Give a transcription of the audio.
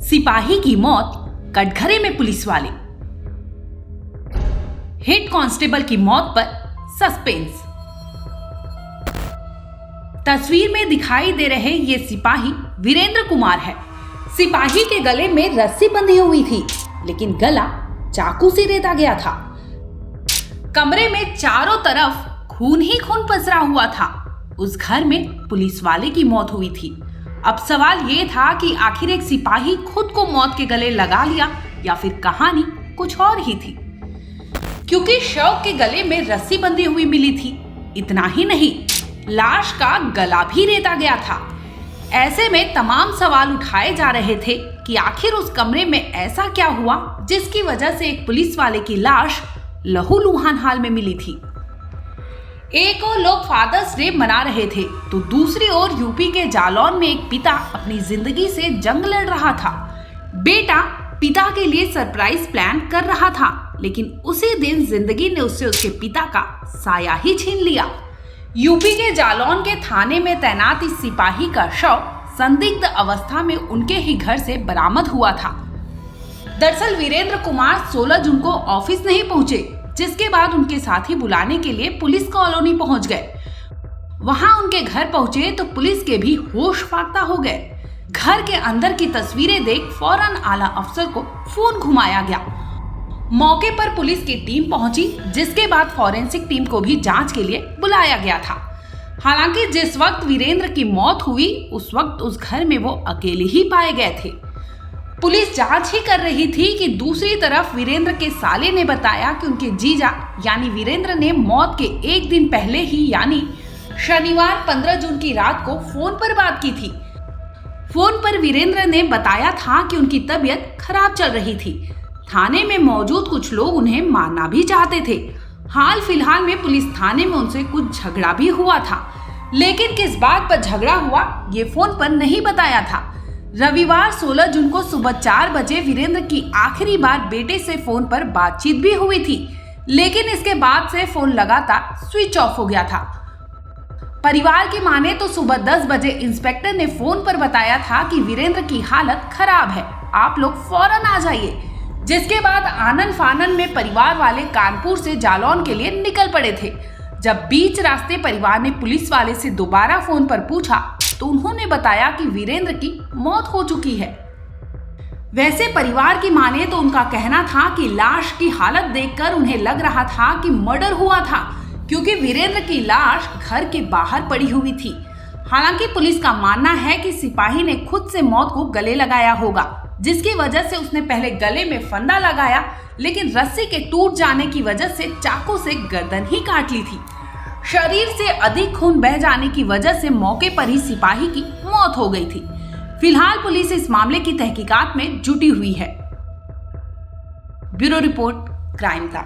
सिपाही की मौत, कटघरे में पुलिस वाले। हेड कांस्टेबल की मौत पर सस्पेंस। तस्वीर में दिखाई दे रहे ये सिपाही वीरेंद्र कुमार है। सिपाही के गले में रस्सी बंधी हुई थी, लेकिन गला चाकू से रेता गया था। कमरे में चारों तरफ खून ही खून पसरा हुआ था। उस घर में पुलिस वाले की मौत हुई थी। अब सवाल ये था कि आखिर एक सिपाही खुद को मौत के गले लगा लिया या फिर कहानी कुछ और ही थी, क्योंकि शव के गले में रस्सी बंधी हुई मिली थी। इतना ही नहीं, लाश का गला भी रेता गया था। ऐसे में तमाम सवाल उठाए जा रहे थे कि आखिर उस कमरे में ऐसा क्या हुआ जिसकी वजह से एक पुलिस वाले की लाश लहूलुहान हाल में मिली थी। एक और लोग फादर्स डे मना रहे थे, तो दूसरी ओर यूपी के जालौन में एक पिता अपनी जिंदगी से जंग लड़ रहा था। बेटा पिता के लिए सरप्राइज प्लान कर रहा था, लेकिन उसी दिन जिंदगी ने उससे उसके पिता का साया ही छीन लिया। यूपी के जालौन के थाने में तैनात इस सिपाही का शव संदिग्ध अवस्था में उनके ही घर से बरामद हुआ था। दरअसल वीरेंद्र कुमार 16 जून को ऑफिस नहीं पहुंचे, जिसके बाद उनके साथी बुलाने के लिए पुलिस कॉलोनी पहुंच गए। वहां उनके घर पहुंचे तो पुलिस के भी होश फाख्ता हो गए। घर के अंदर की तस्वीरें देख फौरन आला अफसर को फोन घुमाया गया। मौके पर पुलिस की टीम पहुंची, जिसके बाद फॉरेंसिक टीम को भी जांच के लिए बुलाया गया था। हालांकि जिस वक्त वीरेंद्र की मौत हुई, उस वक्त उस घर में वो अकेले ही पाए गए थे। पुलिस जांच ही कर रही थी कि दूसरी तरफ वीरेंद्र के साले ने बताया कि उनके जीजा यानी वीरेंद्र ने मौत के एक दिन पहले ही यानी शनिवार 15 जून की रात को फोन पर बात की थी। फोन पर वीरेंद्र ने बताया था कि उनकी तबीयत खराब चल रही थी। थाने में मौजूद कुछ लोग उन्हें मारना भी चाहते थे। हाल फिलहाल में पुलिस थाने में उनसे कुछ झगड़ा भी हुआ था, लेकिन किस बात पर झगड़ा हुआ ये फोन पर नहीं बताया था। रविवार 16 जून को सुबह 4 बजे वीरेंद्र की आखिरी बार बेटे से फोन पर बातचीत भी हुई थी, लेकिन इसके बाद से फोन लगातार स्विच ऑफ हो गया था। परिवार की माने तो सुबह 10 बजे इंस्पेक्टर ने फोन पर बताया था कि वीरेंद्र की हालत खराब है, आप लोग फौरन आ जाइए। जिसके बाद आनन फानन में परिवार वाले कानपुर से जालौन के लिए निकल पड़े थे। जब बीच रास्ते परिवार ने पुलिस वाले से दोबारा फोन पर पूछा तो उन्होंने बताया कि वीरेंद्र की मौत हो चुकी है। वैसे परिवार की माने तो उनका कहना था कि लाश की हालत देखकर उन्हें लग रहा था कि मर्डर हुआ था, क्योंकि वीरेंद्र की लाश घर के बाहर पड़ी हुई थी। हालांकि पुलिस का मानना है कि सिपाही ने खुद से मौत को गले लगाया होगा, जिसकी वजह से उसने पहले गले में फंदा लगाया, लेकिन रस्सी के टूट जाने की वजह से चाकू से गर्दन ही काट ली थी। शरीर से अधिक खून बह जाने की वजह से मौके पर ही सिपाही की मौत हो गई थी। फिलहाल पुलिस इस मामले की तहकीकात में जुटी हुई है। ब्यूरो रिपोर्ट, क्राइम का।